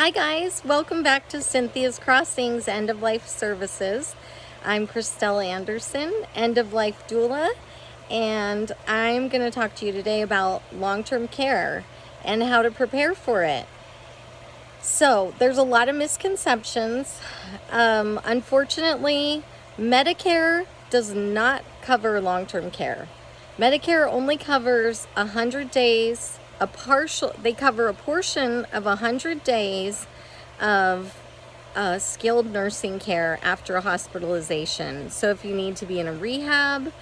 Hi guys, welcome back to Cynthia's Crossings End of Life Services. I'm Christelle Anderson, End of Life Doula, and I'm going to talk to you today about long-term care and how to prepare for it. So there's a lot of misconceptions. Unfortunately, Medicare does not cover long-term care. Medicare only covers 100 days, they cover a portion of 100 days of skilled nursing care after a hospitalization. So if you need to be in a rehab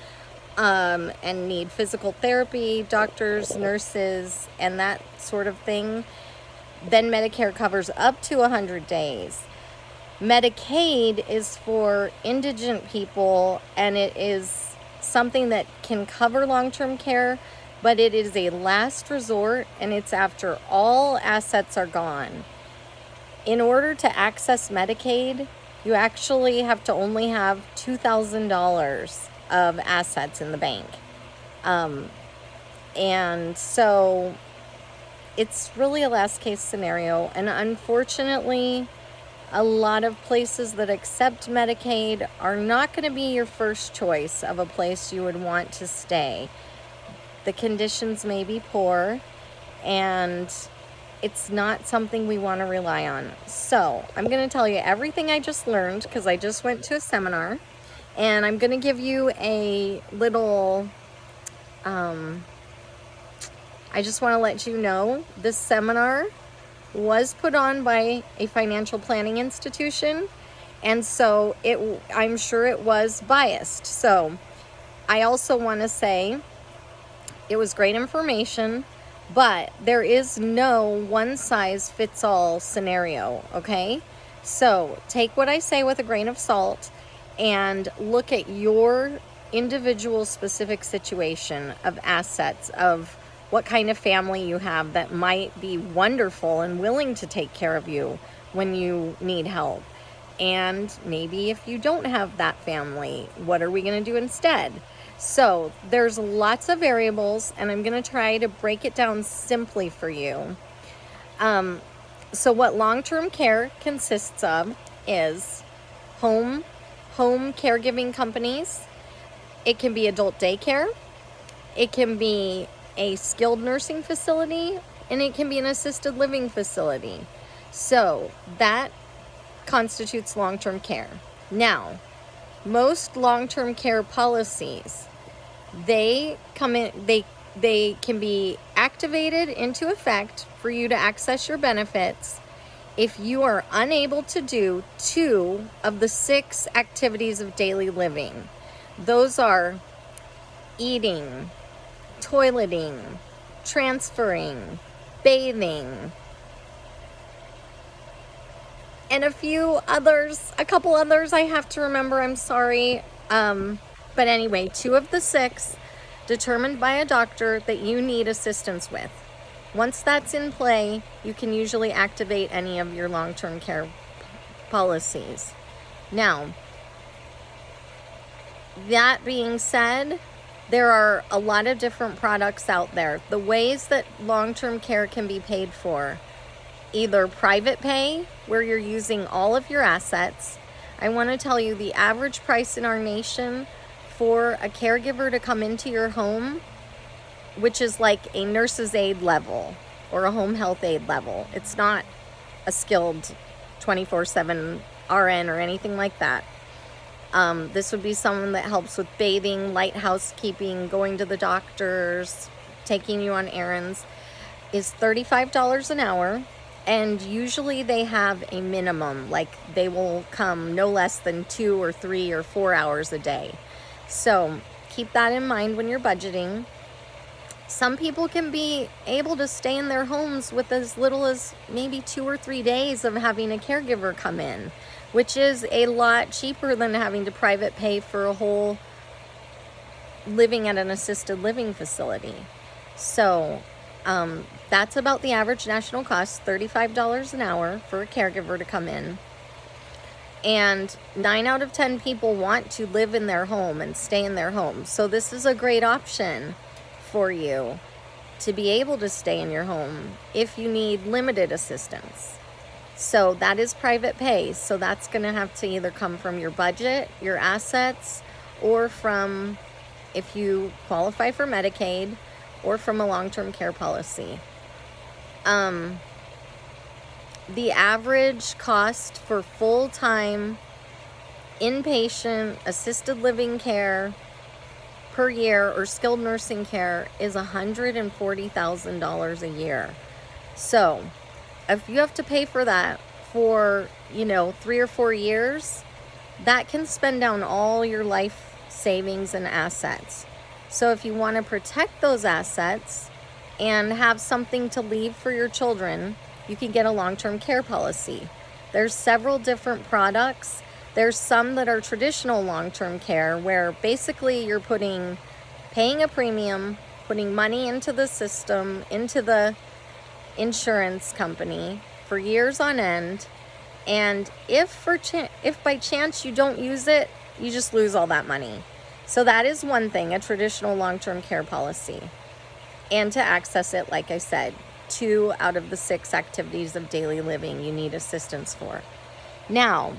and need physical therapy, doctors, nurses, and that sort of thing, then Medicare covers up to 100 days. Medicaid is for indigent people, and it is something that can cover long-term care, but it is a last resort, and it's after all assets are gone. In order to access Medicaid, you actually have to only have $2,000 of assets in the bank. And so it's really a last case scenario. And unfortunately, a lot of places that accept Medicaid are not going to be your first choice of a place you would want to stay. The conditions may be poor, and it's not something we want to rely on. So I'm going to tell you everything I just learned, because I just went to a seminar, and I'm going to give you a little, I just want to let you know this seminar was put on by a financial planning institution, and so I'm sure it was biased. So I also want to say it was great information, but there is no one-size-fits-all scenario, okay? So take what I say with a grain of salt and look at your individual specific situation of assets, of what kind of family you have that might be wonderful and willing to take care of you when you need help. And maybe if you don't have that family, what are we going to do instead? So there's lots of variables, and I'm going to try to break it down simply for you. So what long-term care consists of is home caregiving companies. It can be adult daycare. It can be a skilled nursing facility, and it can be an assisted living facility. So that constitutes long-term care. Now, most long-term care policies, they can be activated into effect for you to access your benefits if you are unable to do 2 of the 6 activities of daily living. Those are eating, toileting, transferring, bathing, and a couple others I have to remember, I'm sorry. But anyway, 2 of the 6 determined by a doctor that you need assistance with. Once that's in play, you can usually activate any of your long-term care policies. Now, that being said, there are a lot of different products out there. The ways that long-term care can be paid for: either private pay, where you're using all of your assets. I want to tell you the average price in our nation for a caregiver to come into your home, which is like a nurse's aide level or a home health aide level. It's not a skilled 24/7 RN or anything like that. This would be someone that helps with bathing, light housekeeping, going to the doctors, taking you on errands, is $35 an hour. And usually they have a minimum, like they will come no less than 2 or 3 or 4 hours a day. So keep that in mind when you're budgeting. Some people can be able to stay in their homes with as little as maybe 2 or 3 days of having a caregiver come in, which is a lot cheaper than having to private pay for a whole living at an assisted living facility. So that's about the average national cost, $35 an hour for a caregiver to come in. And 9 out of 10 people want to live in their home and stay in their home. So this is a great option for you to be able to stay in your home if you need limited assistance. So that is private pay. So that's going to have to either come from your budget, your assets, or from, if you qualify for Medicaid, or from a long-term care policy. The average cost for full-time inpatient assisted living care per year or skilled nursing care is $140,000 a year. So if you have to pay for that for, 3 or 4 years, that can spend down all your life savings and assets. So if you want to protect those assets and have something to leave for your children, you can get a long-term care policy. There's several different products. There's some that are traditional long-term care where basically you're paying a premium, putting money into the system, into the insurance company for years on end. And if by chance you don't use it, you just lose all that money. So that is one thing, a traditional long-term care policy. And to access it, like I said, 2 out of the 6 activities of daily living you need assistance for. Now,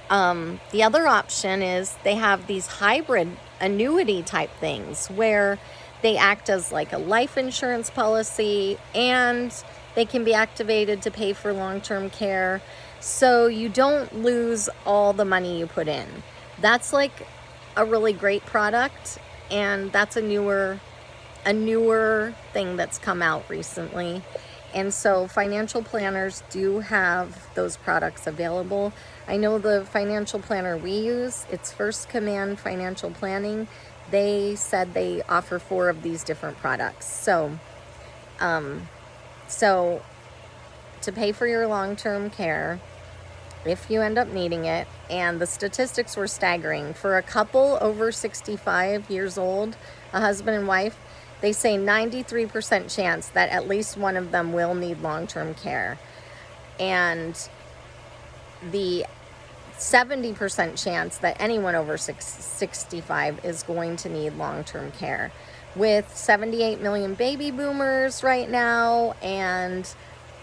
the other option is they have these hybrid annuity type things where they act as like a life insurance policy and they can be activated to pay for long-term care, so you don't lose all the money you put in. That's like a really great product, and that's a newer thing that's come out recently. And so financial planners do have those products available. I know the financial planner we use, it's First Command Financial Planning. They said they offer 4 of these different products. So to pay for your long-term care, if you end up needing it, and the statistics were staggering. For a couple over 65 years old, a husband and wife, they say 93% chance that at least one of them will need long-term care. And the 70% chance that anyone over 65 is going to need long-term care. With 78 million baby boomers right now, and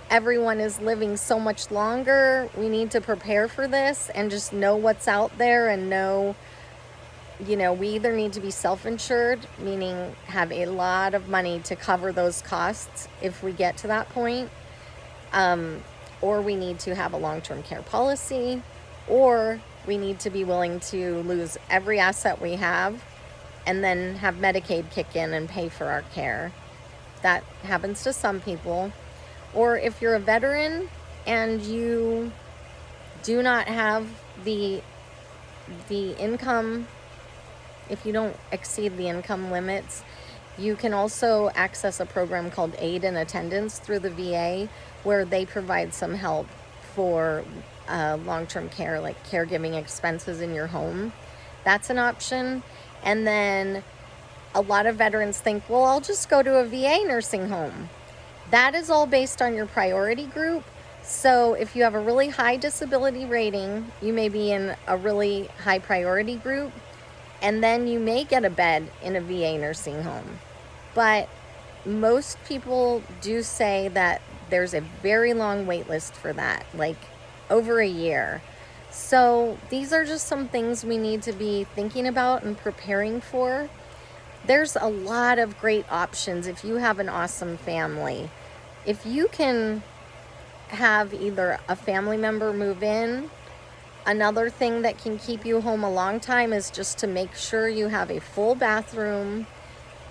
everyone is living so much longer, we need to prepare for this and just know what's out there and know, we either need to be self-insured, meaning have a lot of money to cover those costs if we get to that point, or we need to have a long-term care policy, or we need to be willing to lose every asset we have and then have Medicaid kick in and pay for our care. That happens to some people. Or if you're a veteran and you do not have the income, if you don't exceed the income limits, you can also access a program called Aid in Attendance through the VA, where they provide some help for long-term care, like caregiving expenses in your home. That's an option. And then a lot of veterans think, well, I'll just go to a VA nursing home. That is all based on your priority group. So if you have a really high disability rating, you may be in a really high priority group, and then you may get a bed in a VA nursing home. But most people do say that there's a very long wait list for that, like over a year. So these are just some things we need to be thinking about and preparing for. There's a lot of great options if you have an awesome family. If you can have either a family member move in, another thing that can keep you home a long time is just to make sure you have a full bathroom,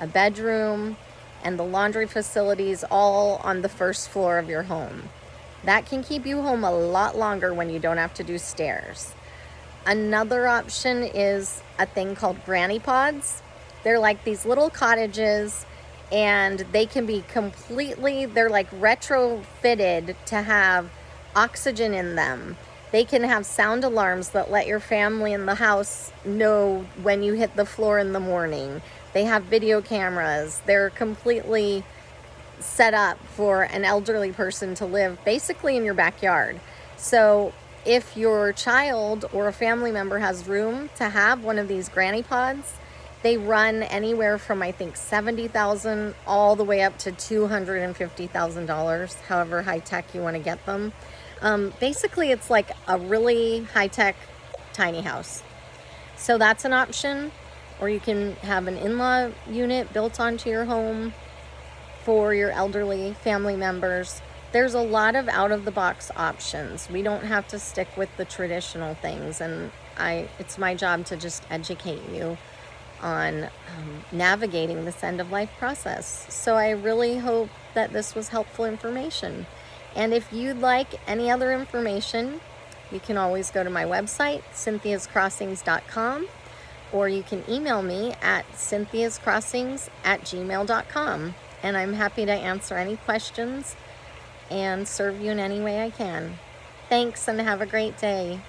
a bedroom, and the laundry facilities all on the first floor of your home. That can keep you home a lot longer when you don't have to do stairs. Another option is a thing called granny pods. They're like these little cottages, and they can be they're like retrofitted to have oxygen in them. They can have sound alarms that let your family in the house know when you hit the floor in the morning. They have video cameras. They're completely set up for an elderly person to live basically in your backyard. So if your child or a family member has room to have one of these granny pods, They run anywhere from, I think, $70,000 all the way up to $250,000, however high tech you want to get them. Basically, it's like a really high tech tiny house. So that's an option. Or you can have an in-law unit built onto your home for your elderly family members. There's a lot of out-of-the-box options. We don't have to stick with the traditional things, and it's my job to just educate you on navigating this end-of-life process. So I really hope that this was helpful information. And if you'd like any other information, you can always go to my website, cynthiascrossings.com, or you can email me at cynthiascrossings@gmail.com. And I'm happy to answer any questions and serve you in any way I can. Thanks, and have a great day.